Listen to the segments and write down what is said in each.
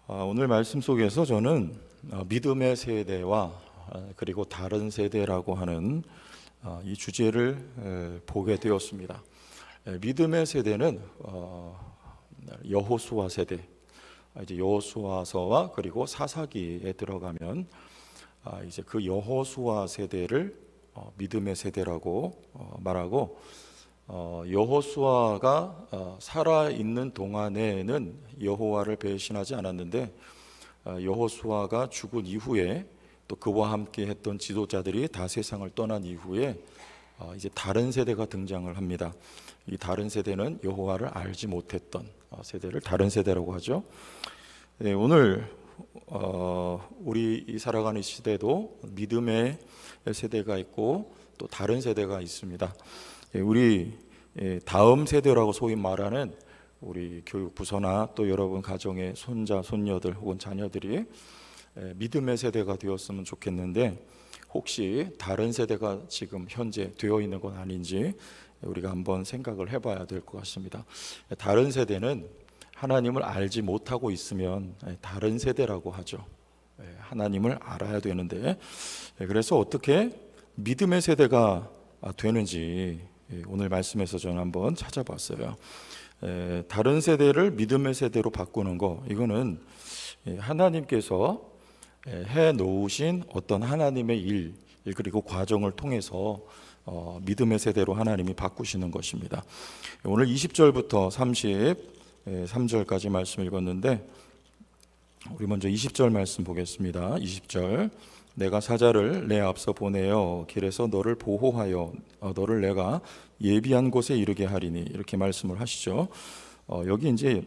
오늘 말씀 속에서 저는 믿음의 세대와 그리고 다른 세대라고 하는 이 주제를 보게 되었습니다. 믿음의 세대는 여호수아 세대, 이제 여호수아서와 그리고 사사기에 들어가면 이제 그 여호수아 세대를 믿음의 세대라고 말하고, 여호수아가 살아 있는 동안에는 여호와를 배신하지 않았는데, 여호수아가 죽은 이후에 또 그와 함께 했던 지도자들이 다 세상을 떠난 이후에 이제 다른 세대가 등장을 합니다. 이 다른 세대는 여호와를 알지 못했던 세대를 다른 세대라고 하죠. 네, 오늘 우리 이 살아가는 시대도 믿음의 세대가 있고 또 다른 세대가 있습니다. 우리 다음 세대라고 소위 말하는 우리 교육부서나 또 여러분 가정의 손자, 손녀들 혹은 자녀들이 믿음의 세대가 되었으면 좋겠는데, 혹시 다른 세대가 지금 현재 되어 있는 건 아닌지 우리가 한번 생각을 해봐야 될 것 같습니다. 다른 세대는 하나님을 알지 못하고 있으면 다른 세대라고 하죠. 하나님을 알아야 되는데, 그래서 어떻게 믿음의 세대가 되는지 오늘 말씀에서 저는 한번 찾아봤어요. 다른 세대를 믿음의 세대로 바꾸는 거, 이거는 하나님께서 해 놓으신 어떤 하나님의 일 그리고 과정을 통해서 믿음의 세대로 하나님이 바꾸시는 것입니다. 오늘 20절부터 33절까지 말씀 읽었는데, 우리 먼저 20절 말씀 보겠습니다. 20절, 내가 사자를 내 앞서 보내어 길에서 너를 보호하여 너를 내가 예비한 곳에 이르게 하리니, 이렇게 말씀을 하시죠. 여기 이제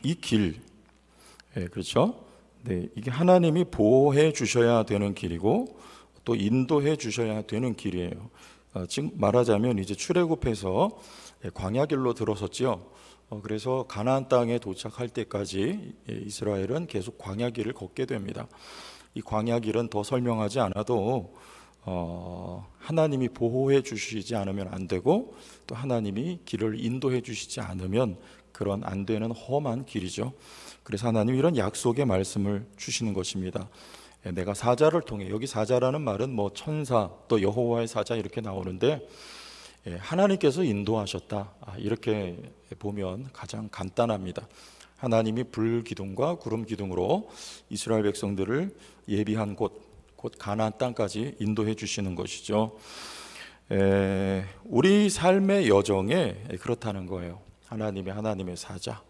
이 길, 그렇죠? 네, 이게 하나님이 보호해 주셔야 되는 길이고 또 인도해 주셔야 되는 길이에요. 지금 말하자면 이제 출애굽해서 광야길로 들어섰죠. 그래서 가나안 땅에 도착할 때까지 이스라엘은 계속 광야길을 걷게 됩니다. 이 광야길은 더 설명하지 않아도 하나님이 보호해 주시지 않으면 안 되고, 또 하나님이 길을 인도해 주시지 않으면 그런 안 되는 험한 길이죠. 그래서 하나님이 이런 약속의 말씀을 주시는 것입니다. 내가 사자를 통해, 여기 사자라는 말은 뭐 천사 또 여호와의 사자 이렇게 나오는데, 하나님께서 인도하셨다, 이렇게 보면 가장 간단합니다. 하나님이 불기둥과 구름기둥으로 이스라엘 백성들을 예비한 곧 가나안 땅까지 인도해 주시는 것이죠. 우리 삶의 여정에 그렇다는 거예요. 하나님의 사자,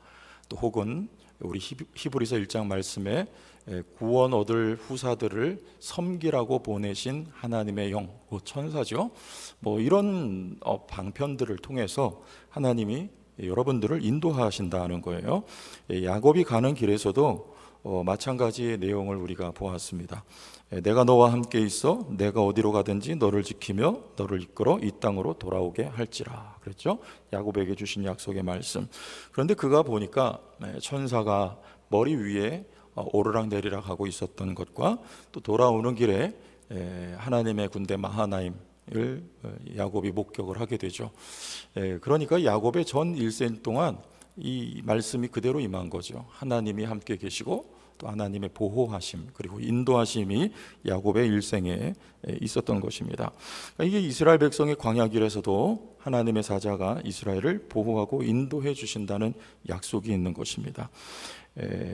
또 혹은 우리 히브리서 1장 말씀에 구원 얻을 후사들을 섬기라고 보내신 하나님의 영, 천사죠. 뭐 이런 방편들을 통해서 하나님이 여러분들을 인도하신다는 거예요. 야곱이 가는 길에서도 마찬가지의 내용을 우리가 보았습니다. 내가 너와 함께 있어 내가 어디로 가든지 너를 지키며 너를 이끌어 이 땅으로 돌아오게 할지라, 그랬죠. 야곱에게 주신 약속의 말씀. 그런데 그가 보니까 천사가 머리 위에 오르락내리락 하고 있었던 것과 또 돌아오는 길에 하나님의 군대 마하나임을 야곱이 목격을 하게 되죠. 그러니까 야곱의 전 일생 동안 이 말씀이 그대로 임한 거죠. 하나님이 함께 계시고 또 하나님의 보호하심 그리고 인도하심이 야곱의 일생에 있었던 것입니다. 이게 이스라엘 백성의 광야길에서도 하나님의 사자가 이스라엘을 보호하고 인도해 주신다는 약속이 있는 것입니다.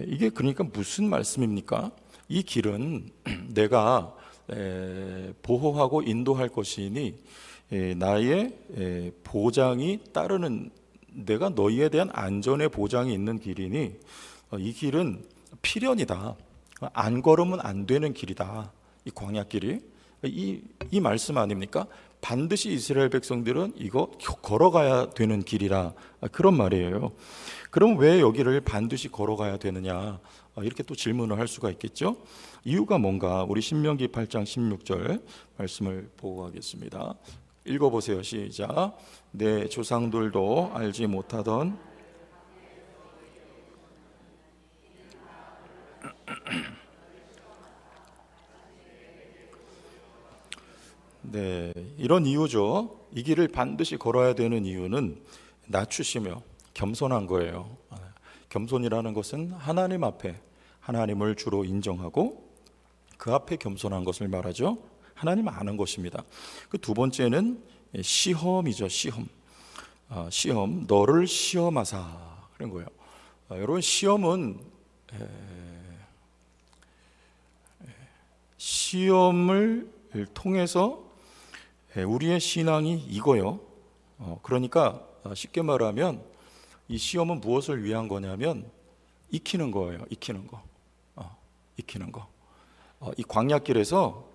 이게 그러니까 무슨 말씀입니까? 이 길은 내가 보호하고 인도할 것이니 나의 보장이 따르는, 내가 너희에 대한 안전의 보장이 있는 길이니 이 길은 필연이다, 안 걸으면 안 되는 길이다, 이 광야길이. 이 말씀 아닙니까? 반드시 이스라엘 백성들은 이거 걸어가야 되는 길이라, 그런 말이에요. 그럼 왜 여기를 반드시 걸어가야 되느냐, 이렇게 또 질문을 할 수가 있겠죠. 이유가 뭔가, 우리 신명기 8장 16절 말씀을 보고 가겠습니다. 읽어보세요. 시작. 내 조상들도 알지 못하던 네, 이런 이유죠. 이 길을 반드시 걸어야 되는 이유는 낮추시며 겸손한 거예요. 겸손이라는 것은 하나님 앞에 하나님을 주로 인정하고 그 앞에 겸손한 것을 말하죠. 하나님 아는 것입니다. 그 두 번째는 시험이죠. 시험, 너를 시험하사 그런 거예요. 여러분, 시험을 통해서 우리의 신앙이 익어요. 그러니까 쉽게 말하면 이 시험은 무엇을 위한 거냐면 익히는 거예요. 익히는 거. 이 광야길에서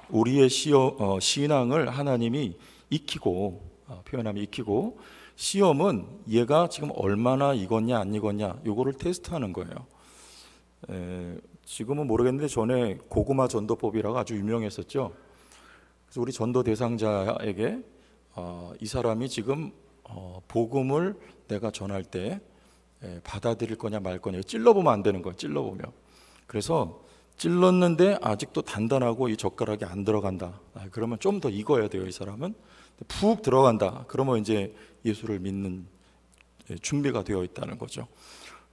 우리의 신앙을 하나님이 익히고, 표현하면 익히고, 시험은 얘가 지금 얼마나 익었냐 안 익었냐 요거를 테스트하는 거예요. 지금은 모르겠는데 전에 고구마 전도법이라고 아주 유명했었죠. 그래서 우리 전도 대상자에게 이 사람이 지금 복음을 내가 전할 때 받아들일 거냐 말 거냐 찔러보면 안 되는 거예요. 찔러보면. 그래서 찔렀는데 아직도 단단하고 이 젓가락이 안 들어간다. 그러면 좀 더 익어야 돼요. 이 사람은 푹 들어간다. 그러면 이제 예수를 믿는 준비가 되어 있다는 거죠.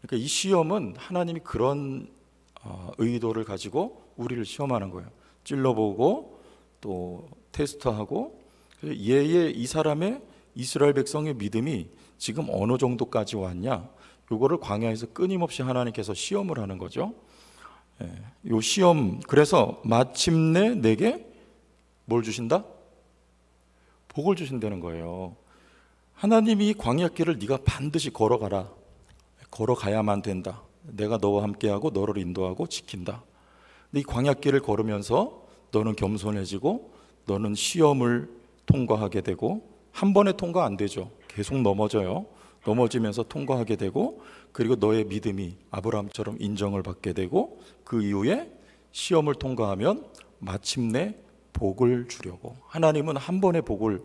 그러니까 이 시험은 하나님이 그런 의도를 가지고 우리를 시험하는 거예요. 찔러보고 또 테스트하고, 이 사람의 이스라엘 백성의 믿음이 지금 어느 정도까지 왔냐, 요거를 광야에서 끊임없이 하나님께서 시험을 하는 거죠. 요 시험, 그래서 마침내 내게 뭘 주신다? 복을 주신다는 거예요. 하나님이 광야길을 네가 반드시 걸어가라. 걸어가야만 된다. 내가 너와 함께하고 너를 인도하고 지킨다. 근데 이 광야길을 걸으면서 너는 겸손해지고 너는 시험을 통과하게 되고, 한 번에 통과 안 되죠. 계속 넘어져요. 넘어지면서 통과하게 되고, 그리고 너의 믿음이 아브라함처럼 인정을 받게 되고, 그 이후에 시험을 통과하면 마침내 복을 주려고. 하나님은 한 번의 복을,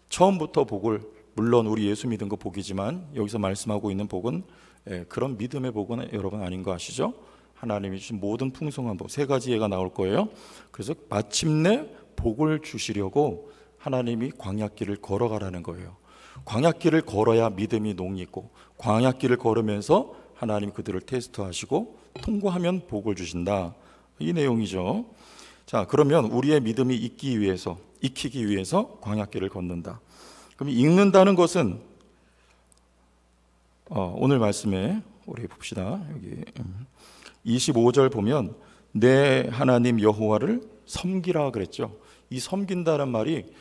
처음부터 복을, 물론 우리 예수 믿은 거 복이지만 여기서 말씀하고 있는 복은 그런 믿음의 복은 여러분 아닌 거 아시죠? 하나님이 주신 모든 풍성한 복, 세 가지 예가 나올 거예요. 그래서 마침내 복을 주시려고 하나님이 광야길을 걸어가라는 거예요. 광야길을 걸어야 믿음이 농이 있고, 광야길을 걸으면서 하나님이 그들을 테스트하시고 통과하면 복을 주신다. 이 내용이죠. 자, 그러면 우리의 믿음이 익히기 위해서 광야길을 걷는다. 그럼 읽는다는 것은 오늘 말씀에 우리 봅시다. 여기 25절 보면 내 하나님 여호와를 섬기라 그랬죠. 이 섬긴다는 말이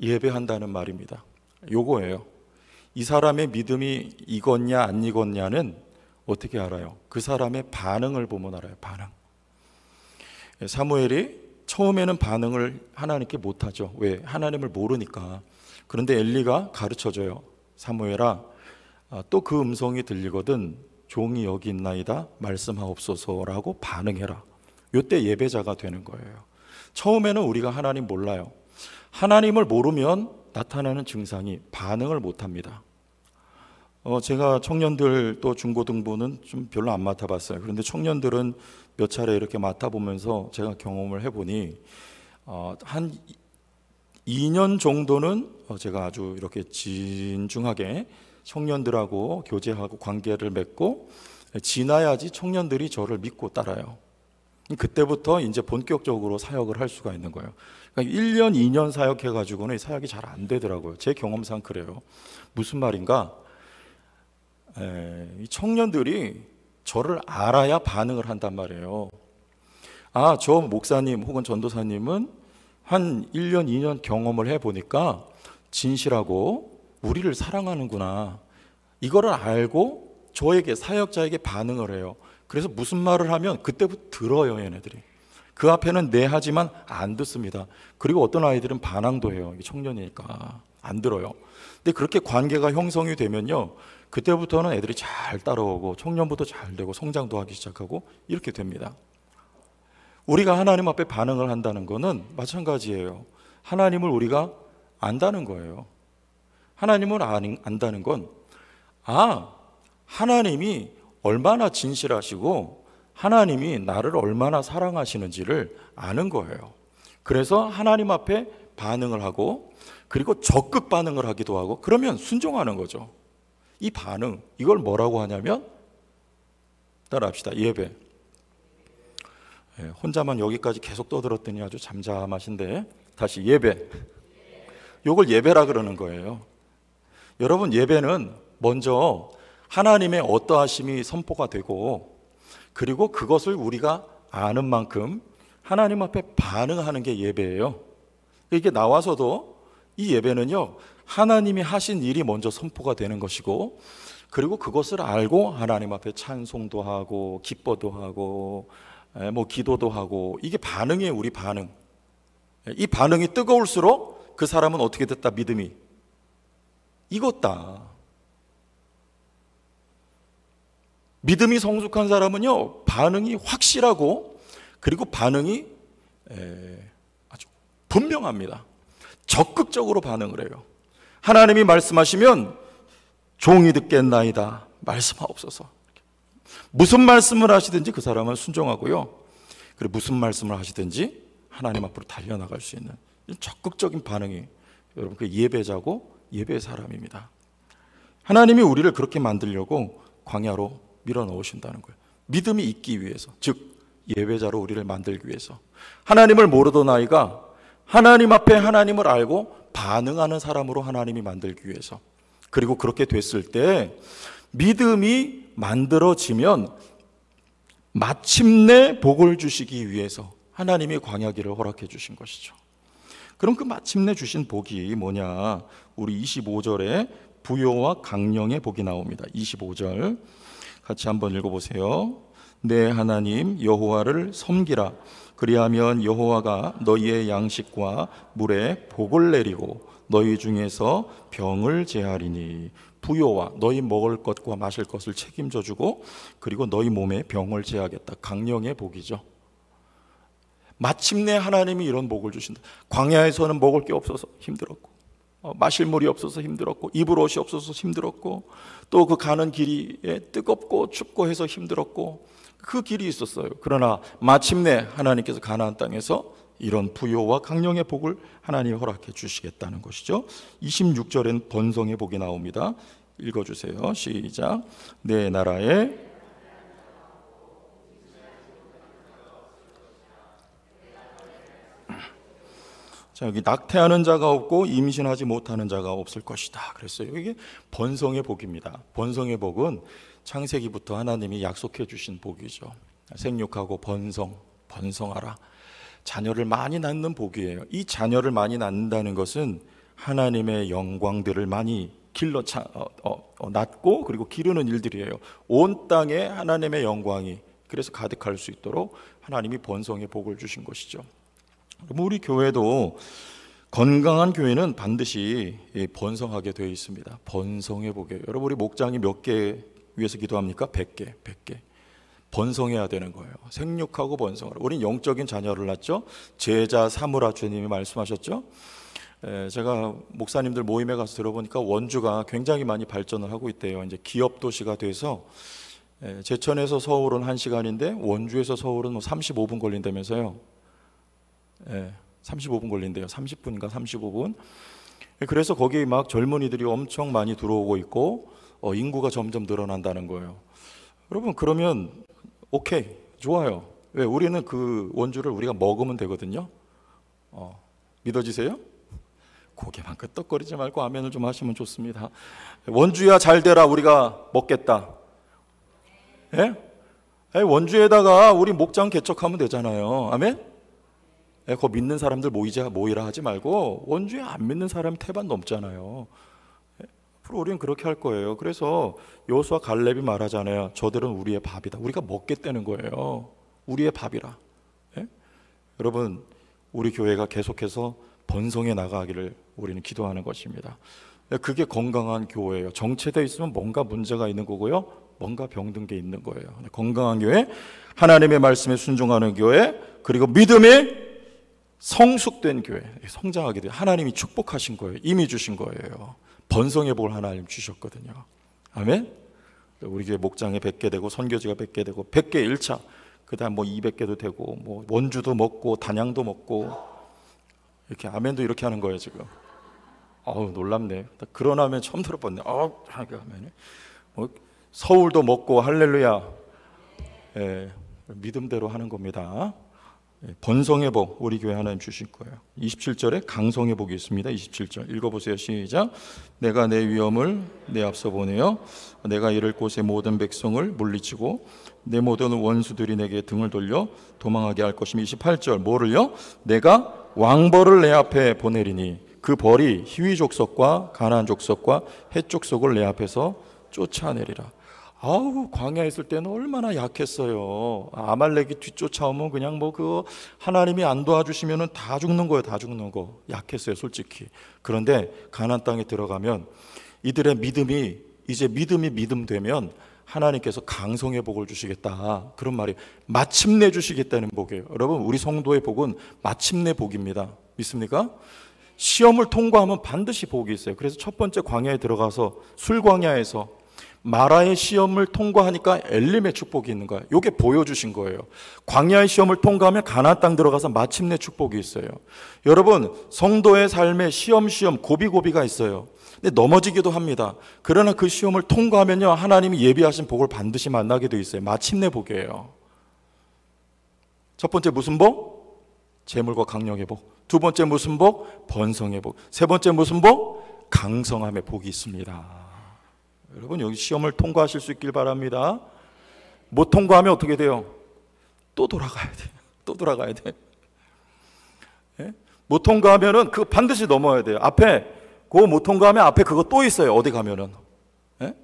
예배한다는 말입니다. 요거예요. 이 사람의 믿음이 익었냐 안 익었냐는 어떻게 알아요? 그 사람의 반응을 보면 알아요. 반응. 사무엘이 처음에는 반응을 하나님께 못하죠. 왜? 하나님을 모르니까. 그런데 엘리가 가르쳐줘요. 사무엘아, 또 그 음성이 들리거든 종이 여기 있나이다 말씀하옵소서라고 반응해라. 이때 예배자가 되는 거예요. 처음에는 우리가 하나님 몰라요. 하나님을 모르면 나타나는 증상이 반응을 못합니다. 제가 청년들 또 중고등부는 좀 별로 안 맡아봤어요. 그런데 청년들은 몇 차례 이렇게 맡아보면서 제가 경험을 해보니 한 2년 정도는 제가 아주 이렇게 진중하게 청년들하고 교제하고 관계를 맺고 지나야지 청년들이 저를 믿고 따라요. 그때부터 이제 본격적으로 사역을 할 수가 있는 거예요. 그러니까 1년, 2년 사역해가지고는 사역이 잘 안 되더라고요. 제 경험상 그래요. 무슨 말인가? 이 청년들이 저를 알아야 반응을 한단 말이에요. 아, 저 목사님 혹은 전도사님은 한 1년, 2년 경험을 해보니까 진실하고 우리를 사랑하는구나. 이거를 알고 저에게, 사역자에게 반응을 해요. 그래서 무슨 말을 하면 그때부터 들어요, 얘네들이. 그 앞에는 네 하지만 안 듣습니다. 그리고 어떤 아이들은 반항도 해요. 청년이니까 안 들어요. 근데 그렇게 관계가 형성이 되면요, 그때부터는 애들이 잘 따라오고 청년부터 잘 되고 성장도 하기 시작하고 이렇게 됩니다. 우리가 하나님 앞에 반응을 한다는 것은 마찬가지예요. 하나님을 우리가 안다는 거예요. 하나님을 안다는 건 하나님이 얼마나 진실하시고 하나님이 나를 얼마나 사랑하시는지를 아는 거예요. 그래서 하나님 앞에 반응을 하고, 그리고 적극 반응을 하기도 하고, 그러면 순종하는 거죠. 이 반응, 이걸 뭐라고 하냐면 따라합시다. 예배. 혼자만 여기까지 계속 떠들었더니 아주 잠잠하신데, 다시 예배. 요걸 예배라 그러는 거예요. 여러분, 예배는 먼저 하나님의 어떠하심이 선포가 되고, 그리고 그것을 우리가 아는 만큼 하나님 앞에 반응하는 게 예배예요. 이게 나와서도 이 예배는요, 하나님이 하신 일이 먼저 선포가 되는 것이고, 그리고 그것을 알고 하나님 앞에 찬송도 하고 기뻐도 하고 뭐 기도도 하고, 이게 반응이에요. 우리 반응. 이 반응이 뜨거울수록 그 사람은 어떻게 됐다? 믿음이 익었다. 믿음이 성숙한 사람은요, 반응이 확실하고, 그리고 반응이 아주 분명합니다. 적극적으로 반응을 해요. 하나님이 말씀하시면 종이 듣겠나이다, 말씀하옵소서. 무슨 말씀을 하시든지 그 사람은 순종하고요, 그리고 무슨 말씀을 하시든지 하나님 앞으로 달려나갈 수 있는 적극적인 반응이, 여러분, 그 예배자고 예배 사람입니다. 하나님이 우리를 그렇게 만들려고 광야로 밀어넣으신다는 거예요. 믿음이 있기 위해서, 즉 예배자로 우리를 만들기 위해서. 하나님을 모르던 아이가 하나님 앞에 하나님을 알고 반응하는 사람으로 하나님이 만들기 위해서. 그리고 그렇게 됐을 때 믿음이 만들어지면 마침내 복을 주시기 위해서 하나님이 광야길을 허락해 주신 것이죠. 그럼 그 마침내 주신 복이 뭐냐? 우리 25절에 부요와 강령의 복이 나옵니다. 25절 같이 한번 읽어보세요. 내 하나님 여호와를 섬기라. 그리하면 여호와가 너희의 양식과 물에 복을 내리고 너희 중에서 병을 제하리니. 부요와 너희 먹을 것과 마실 것을 책임져 주고, 그리고 너희 몸에 병을 제하겠다. 강령의 복이죠. 마침내 하나님이 이런 복을 주신다. 광야에서는 먹을 게 없어서 힘들었고, 마실 물이 없어서 힘들었고, 입을 옷이 없어서 힘들었고, 또 그 가는 길이 뜨겁고 춥고 해서 힘들었고, 그 길이 있었어요. 그러나 마침내 하나님께서 가나안 땅에서 이런 부요와 강령의 복을 하나님이 허락해 주시겠다는 것이죠. 26절엔 번성의 복이 나옵니다. 읽어주세요. 시작. 내 나라에 자, 여기 낙태하는 자가 없고 임신하지 못하는 자가 없을 것이다 그랬어요. 이게 번성의 복입니다. 번성의 복은 창세기부터 하나님이 약속해 주신 복이죠. 생육하고 번성하라. 자녀를 많이 낳는 복이에요. 이 자녀를 많이 낳는다는 것은 하나님의 영광들을 많이 낳고 그리고 기르는 일들이에요. 온 땅에 하나님의 영광이 그래서 가득할 수 있도록 하나님이 번성의 복을 주신 것이죠. 우리 교회도 건강한 교회는 반드시 번성하게 되어 있습니다. 번성의 복이에요. 여러분, 우리 목장이 몇 개 위해서 기도합니까? 100개. 번성해야 되는 거예요. 생육하고 번성하라. 우린 영적인 자녀를 낳죠. 제자 삼으라 주님이 말씀하셨죠. 제가 목사님들 모임에 가서 들어보니까 원주가 굉장히 많이 발전을 하고 있대요. 이제 기업 도시가 돼서 제천에서 서울은 1시간인데 원주에서 서울은 뭐 35분 걸린다면서요. 35분 걸린대요. 30분인가 35분. 그래서 거기 막 젊은이들이 엄청 많이 들어오고 있고 인구가 점점 늘어난다는 거예요. 여러분, 그러면 오케이, 좋아요. 왜? 우리는 그 원주를 우리가 먹으면 되거든요. 믿어지세요? 고개만 끄덕거리지 말고 아멘을 좀 하시면 좋습니다. 원주야 잘 되라, 우리가 먹겠다. 예? 원주에다가 우리 목장 개척하면 되잖아요. 아멘? 그거 믿는 사람들 모이라 하지 말고 원주에 안 믿는 사람이 태반 넘잖아요. 앞으로 우리는 그렇게 할 거예요. 그래서 여호수아 갈렙이 말하잖아요. 저들은 우리의 밥이다. 우리가 먹겠다는 거예요. 우리의 밥이라. 예? 여러분, 우리 교회가 계속해서 번성해 나가기를 우리는 기도하는 것입니다. 그게 건강한 교회예요. 정체되어 있으면 뭔가 문제가 있는 거고요, 뭔가 병든 게 있는 거예요. 건강한 교회, 하나님의 말씀에 순종하는 교회, 그리고 믿음이 성숙된 교회, 성장하게 돼요. 하나님이 축복하신 거예요. 이미 주신 거예요. 번성의 복을 하나님 주셨거든요. 아멘. 우리 교회 목장에 100개 되고 선교지가 100개 되고 100개 1차, 그 다음 뭐 200개도 되고 뭐 원주도 먹고 단양도 먹고 이렇게 아멘도 이렇게 하는 거예요 지금. 놀랍네. 그런 아멘 처음 들어봤네. 뭐 서울도 먹고 할렐루야. 믿음대로 하는 겁니다. 번성의 복 우리 교회 하나님 주실 거예요. 27절에 강성의 복이 있습니다. 27절 읽어보세요. 시작. 내가 내 위엄을 내 앞서 보내어 내가 이를 곳의 모든 백성을 물리치고 내 모든 원수들이 내게 등을 돌려 도망하게 할 것이며 28절 뭐를요? 내가 왕벌을 내 앞에 보내리니 그 벌이 히위 족속과 가나안 족속과 헷 족속을 내 앞에서 쫓아내리라. 아우, 광야에 있을 때는 얼마나 약했어요. 아말렉이 뒤쫓아오면 그냥 뭐 그 하나님이 안 도와주시면은 다 죽는 거예요. 다 죽는 거. 약했어요, 솔직히. 그런데 가나안 땅에 들어가면 이들의 믿음이 이제 믿음 되면 하나님께서 강성의 복을 주시겠다. 그런 말이 마침내 주시겠다는 복이에요. 여러분, 우리 성도의 복은 마침내 복입니다. 믿습니까? 시험을 통과하면 반드시 복이 있어요. 그래서 첫 번째 광야에 들어가서 술광야에서 마라의 시험을 통과하니까 엘림의 축복이 있는 거예요. 이게 보여주신 거예요. 광야의 시험을 통과하면 가나안 땅 들어가서 마침내 축복이 있어요. 여러분, 성도의 삶에 시험 고비가 있어요. 근데 넘어지기도 합니다. 그러나 그 시험을 통과하면요, 하나님이 예비하신 복을 반드시 만나게 돼 있어요. 마침내 복이에요. 첫 번째 무슨 복? 재물과 강력의 복. 두 번째 무슨 복? 번성의 복. 세 번째 무슨 복? 강성함의 복이 있습니다. 여러분, 여기 시험을 통과하실 수 있길 바랍니다. 못 통과하면 어떻게 돼요? 또 돌아가야 돼요. 또 돌아가야 돼요. 예? 못 통과하면은 그거 반드시 넘어야 돼요. 앞에 그거 못 통과하면 앞에 그거 또 있어요. 어디 가면은. 예?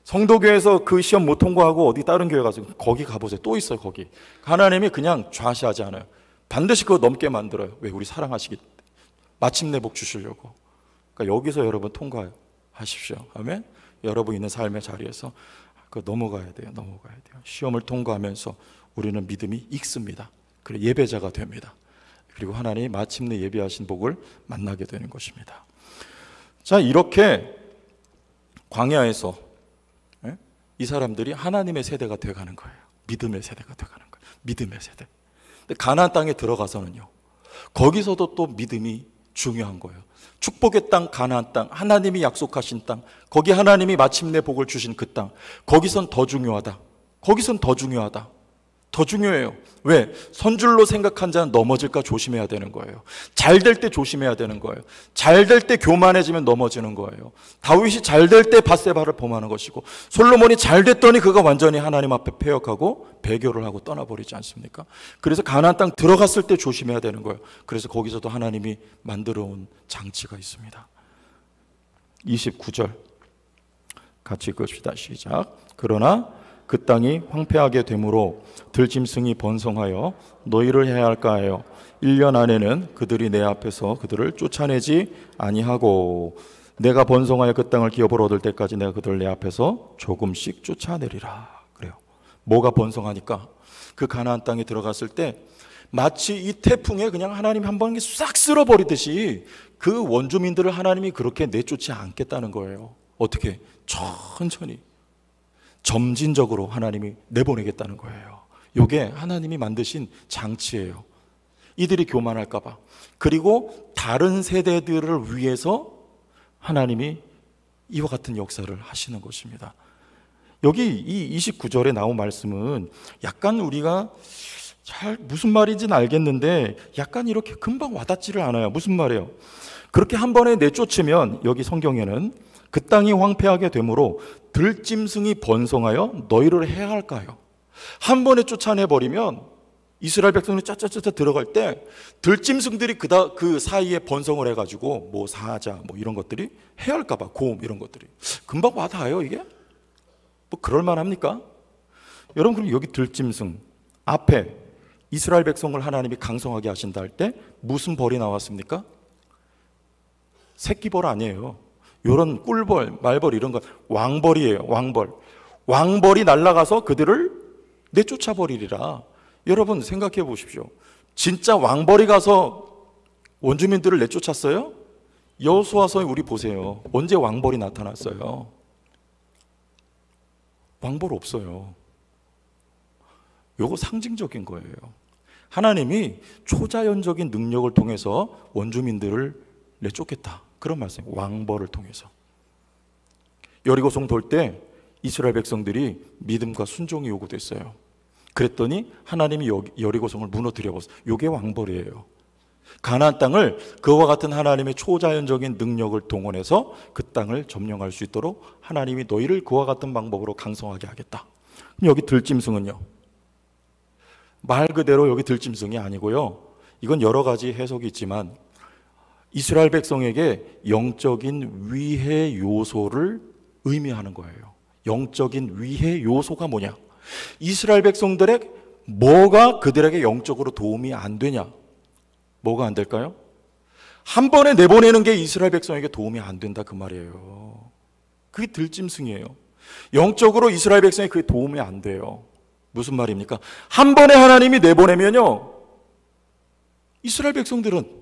성도교회에서 그 시험 못 통과하고 어디 다른 교회 가서 거기 가보세요. 또 있어요. 거기. 하나님이 그냥 좌시하지 않아요. 반드시 그거 넘게 만들어요. 왜? 우리 사랑하시기 때문에. 마침내 복 주시려고. 그러니까 여기서 여러분 통과하십시오. 아멘. 여러분 있는 삶의 자리에서 그 넘어가야 돼요. 시험을 통과하면서 우리는 믿음이 익습니다. 그리고 예배자가 됩니다. 그리고 하나님이 마침내 예비하신 복을 만나게 되는 것입니다. 자, 이렇게 광야에서 이 사람들이 하나님의 세대가 되어가는 거예요. 믿음의 세대가 되어가는 거예요. 믿음의 세대. 근데 가나안 땅에 들어가서는요, 거기서도 또 믿음이 중요한 거예요. 축복의 땅, 가나안 땅, 하나님이 약속하신 땅, 거기 하나님이 마침내 복을 주신 그 땅, 거기선 더 중요하다. 더 중요해요. 왜? 선줄로 생각한 자는 넘어질까 조심해야 되는 거예요. 잘 될 때 조심해야 되는 거예요. 잘 될 때 교만해지면 넘어지는 거예요. 다윗이 잘 될 때 밧세바를 범하는 것이고, 솔로몬이 잘 됐더니 그가 완전히 하나님 앞에 패역하고 배교를 하고 떠나버리지 않습니까? 그래서 가나안 땅 들어갔을 때 조심해야 되는 거예요. 그래서 거기서도 하나님이 만들어 온 장치가 있습니다. 29절 같이 읽읍시다. 시작. 그러나 그 땅이 황폐하게 되므로 들짐승이 번성하여 너희를 해야 할까 하여 1년 안에는 그들이 내 앞에서 그들을 쫓아내지 아니하고 내가 번성하여 그 땅을 기업으로 얻을 때까지 내가 그들을 내 앞에서 조금씩 쫓아내리라. 그래요. 뭐가 번성하니까 그 가나안 땅에 들어갔을 때 마치 이 태풍에 그냥 하나님 한 번에 싹 쓸어버리듯이 그 원주민들을 하나님이 그렇게 내쫓지 않겠다는 거예요. 어떻게? 천천히 점진적으로 하나님이 내보내겠다는 거예요. 이게 하나님이 만드신 장치예요. 이들이 교만할까 봐. 그리고 다른 세대들을 위해서 하나님이 이와 같은 역사를 하시는 것입니다. 여기 이 29절에 나온 말씀은 약간 우리가 잘 무슨 말인지는 알겠는데 약간 이렇게 금방 와닿지를 않아요. 무슨 말이에요? 그렇게 한 번에 내쫓으면 여기 성경에는 그 땅이 황폐하게 되므로 들짐승이 번성하여 너희를 해야 할까요? 한 번에 쫓아내버리면 이스라엘 백성들이 짜짜짜짜 들어갈 때 들짐승들이 그 사이에 번성을 해가지고 뭐 사자 뭐 이런 것들이 해야 할까봐 곰 이런 것들이 금방 와닿아요. 이게 뭐 그럴만합니까? 여러분, 그럼 여기 들짐승 앞에 이스라엘 백성을 하나님이 강성하게 하신다 할 때 무슨 벌이 나왔습니까? 새끼벌 아니에요. 이런 꿀벌, 말벌 이런 건 왕벌이에요. 왕벌이 날아가서 그들을 내쫓아 버리리라. 여러분 생각해 보십시오. 진짜 왕벌이 가서 원주민들을 내쫓았어요? 여호수아서 우리 보세요. 언제 왕벌이 나타났어요? 왕벌 없어요. 요거 상징적인 거예요. 하나님이 초자연적인 능력을 통해서 원주민들을 내쫓겠다. 그런 말씀이에요. 왕벌을 통해서. 여리고성 돌 때 이스라엘 백성들이 믿음과 순종이 요구됐어요. 그랬더니 하나님이 여리고성을 무너뜨려 버렸어요. 이게 왕벌이에요. 가나안 땅을 그와 같은 하나님의 초자연적인 능력을 동원해서 그 땅을 점령할 수 있도록 하나님이 너희를 그와 같은 방법으로 강성하게 하겠다. 여기 들짐승은요, 말 그대로 여기 들짐승이 아니고요, 이건 여러 가지 해석이 있지만 이스라엘 백성에게 영적인 위해 요소를 의미하는 거예요. 영적인 위해 요소가 뭐냐? 이스라엘 백성들의 뭐가 그들에게 영적으로 도움이 안 되냐? 뭐가 안 될까요? 한 번에 내보내는 게 이스라엘 백성에게 도움이 안 된다, 그 말이에요. 그게 들짐승이에요. 영적으로 이스라엘 백성에 그게 도움이 안 돼요. 무슨 말입니까? 한 번에 하나님이 내보내면요, 이스라엘 백성들은,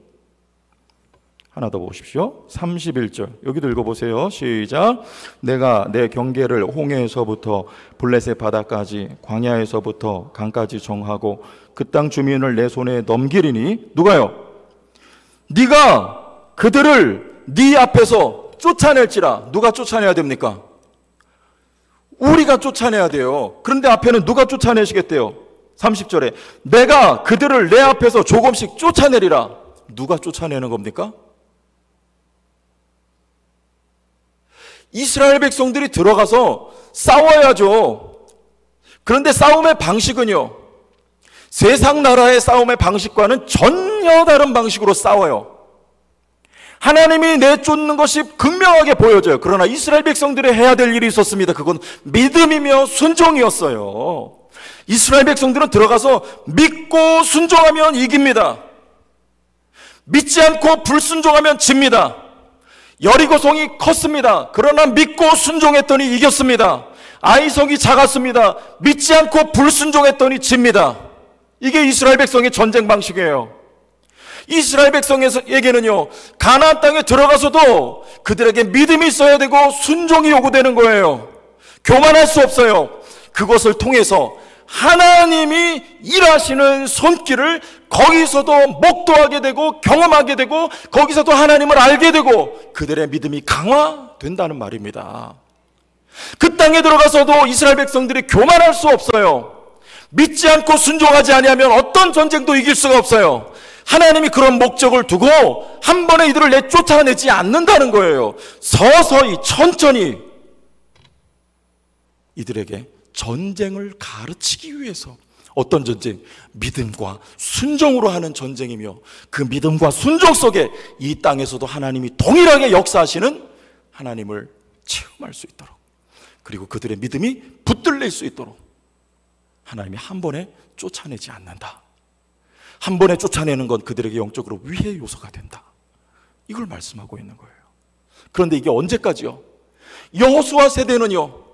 하나 더 보십시오. 31절 여기도 읽어보세요. 시작. 내가 내 경계를 홍해에서부터 블레셋 바다까지 광야에서부터 강까지 정하고 그 땅 주민을 내 손에 넘기리니, 누가요? 네가 그들을 네 앞에서 쫓아낼지라. 누가 쫓아내야 됩니까? 우리가 쫓아내야 돼요. 그런데 앞에는 누가 쫓아내시겠대요? 30절에 내가 그들을 내 앞에서 조금씩 쫓아내리라. 누가 쫓아내는 겁니까? 이스라엘 백성들이 들어가서 싸워야죠. 그런데 싸움의 방식은요, 세상 나라의 싸움의 방식과는 전혀 다른 방식으로 싸워요. 하나님이 내쫓는 것이 극명하게 보여져요. 그러나 이스라엘 백성들이 해야 될 일이 있었습니다. 그건 믿음이며 순종이었어요. 이스라엘 백성들은 들어가서 믿고 순종하면 이깁니다. 믿지 않고 불순종하면 집니다. 여리고성이 컸습니다. 그러나 믿고 순종했더니 이겼습니다. 아이성이 작았습니다. 믿지 않고 불순종했더니 집니다. 이게 이스라엘 백성의 전쟁 방식이에요. 이스라엘 백성에게는요, 가나안 땅에 들어가서도 그들에게 믿음이 있어야 되고 순종이 요구되는 거예요. 교만할 수 없어요. 그것을 통해서 하나님이 일하시는 손길을 거기서도 목도하게 되고 경험하게 되고 거기서도 하나님을 알게 되고 그들의 믿음이 강화된다는 말입니다. 그 땅에 들어가서도 이스라엘 백성들이 교만할 수 없어요. 믿지 않고 순종하지 아니하면 어떤 전쟁도 이길 수가 없어요. 하나님이 그런 목적을 두고 한 번에 이들을 내쫓아내지 않는다는 거예요. 서서히 천천히 이들에게 전쟁을 가르치기 위해서. 어떤 전쟁? 믿음과 순종으로 하는 전쟁이며 그 믿음과 순종 속에 이 땅에서도 하나님이 동일하게 역사하시는 하나님을 체험할 수 있도록, 그리고 그들의 믿음이 붙들릴 수 있도록 하나님이 한 번에 쫓아내지 않는다. 한 번에 쫓아내는 건 그들에게 영적으로 위해 요소가 된다. 이걸 말씀하고 있는 거예요. 그런데 이게 언제까지요? 여호수아 세대는요,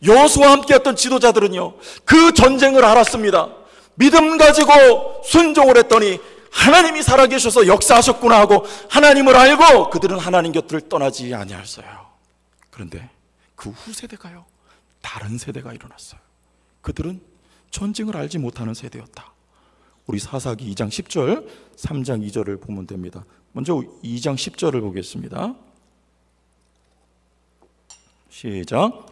여호수아와 함께했던 지도자들은요, 그 전쟁을 알았습니다. 믿음 가지고 순종을 했더니 하나님이 살아계셔서 역사하셨구나 하고 하나님을 알고 그들은 하나님 곁을 떠나지 아니하였어요. 그런데 그 후세대가요, 다른 세대가 일어났어요. 그들은 전쟁을 알지 못하는 세대였다. 우리 사사기 2장 10절, 3장 2절을 보면 됩니다. 먼저 2장 10절을 보겠습니다. 시작.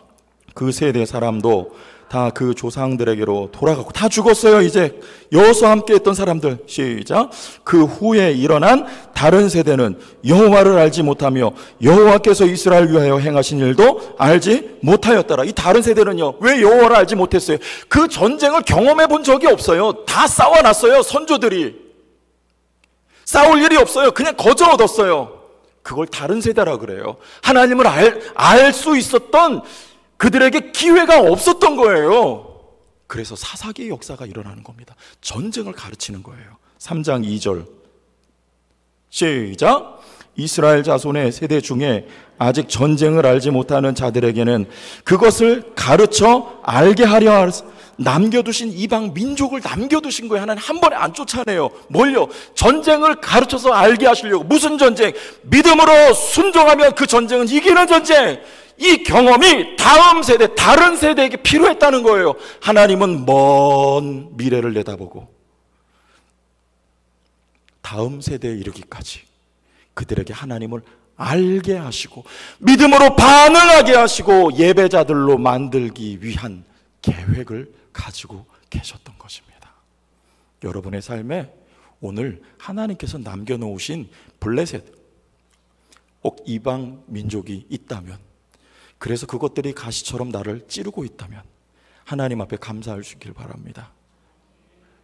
그 세대 사람도 다 그 조상들에게로 돌아가고, 다 죽었어요. 이제 여호수아와 함께 했던 사람들. 시작. 그 후에 일어난 다른 세대는 여호와를 알지 못하며 여호와께서 이스라엘 위하여 행하신 일도 알지 못하였더라. 이 다른 세대는요, 왜 여호와를 알지 못했어요? 그 전쟁을 경험해 본 적이 없어요. 다 싸워놨어요. 선조들이 싸울 일이 없어요. 그냥 거저 얻었어요. 그걸 다른 세대라 그래요. 하나님을 알 수 있었던 그들에게 기회가 없었던 거예요. 그래서 사사기의 역사가 일어나는 겁니다. 전쟁을 가르치는 거예요. 3장 2절 시작. 이스라엘 자손의 세대 중에 아직 전쟁을 알지 못하는 자들에게는 그것을 가르쳐 알게 하려 남겨두신 이방 민족을 남겨두신 거예요. 하나님 한 번에 안 쫓아내요. 뭘요? 전쟁을 가르쳐서 알게 하시려고. 무슨 전쟁? 믿음으로 순종하면 그 전쟁은 이기는 전쟁. 이 경험이 다음 세대, 다른 세대에게 필요했다는 거예요. 하나님은 먼 미래를 내다보고 다음 세대에 이르기까지 그들에게 하나님을 알게 하시고 믿음으로 반응하게 하시고 예배자들로 만들기 위한 계획을 가지고 계셨던 것입니다. 여러분의 삶에 오늘 하나님께서 남겨놓으신 블레셋, 꼭 이방 민족이 있다면, 그래서 그것들이 가시처럼 나를 찌르고 있다면 하나님 앞에 감사하시길 바랍니다.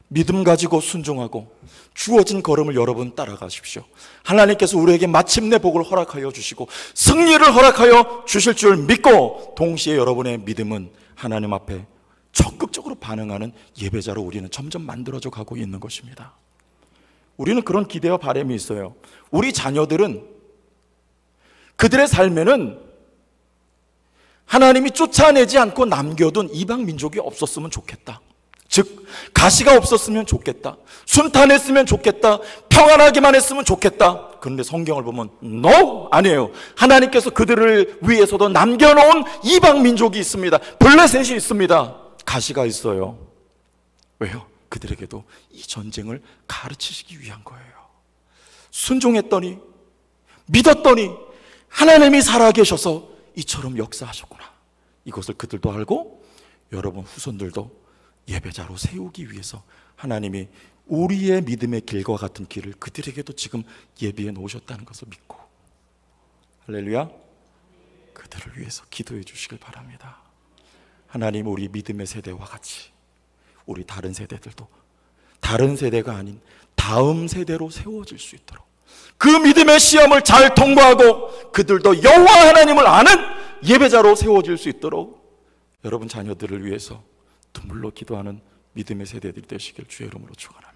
믿음 가지고 순종하고 주어진 걸음을 여러분 따라가십시오. 하나님께서 우리에게 마침내 복을 허락하여 주시고 승리를 허락하여 주실 줄 믿고, 동시에 여러분의 믿음은 하나님 앞에 적극적으로 반응하는 예배자로 우리는 점점 만들어져 가고 있는 것입니다. 우리는 그런 기대와 바람이 있어요. 우리 자녀들은 그들의 삶에는 하나님이 쫓아내지 않고 남겨둔 이방 민족이 없었으면 좋겠다. 즉 가시가 없었으면 좋겠다. 순탄했으면 좋겠다. 평안하기만 했으면 좋겠다. 그런데 성경을 보면 No! 아니에요. 하나님께서 그들을 위해서도 남겨놓은 이방 민족이 있습니다. 블레셋이 있습니다. 가시가 있어요. 왜요? 그들에게도 이 전쟁을 가르치시기 위한 거예요. 순종했더니, 믿었더니 하나님이 살아계셔서 이처럼 역사하셨구나. 이것을 그들도 알고 여러분 후손들도 예배자로 세우기 위해서 하나님이 우리의 믿음의 길과 같은 길을 그들에게도 지금 예비해 놓으셨다는 것을 믿고, 할렐루야, 그들을 위해서 기도해 주시길 바랍니다. 하나님, 우리 믿음의 세대와 같이 우리 다른 세대들도 다른 세대가 아닌 다음 세대로 세워질 수 있도록, 그 믿음의 시험을 잘 통과하고 그들도 여호와 하나님을 아는 예배자로 세워질 수 있도록 여러분 자녀들을 위해서 눈물로 기도하는 믿음의 세대들이 되시길 주의 이름으로 축원합니다.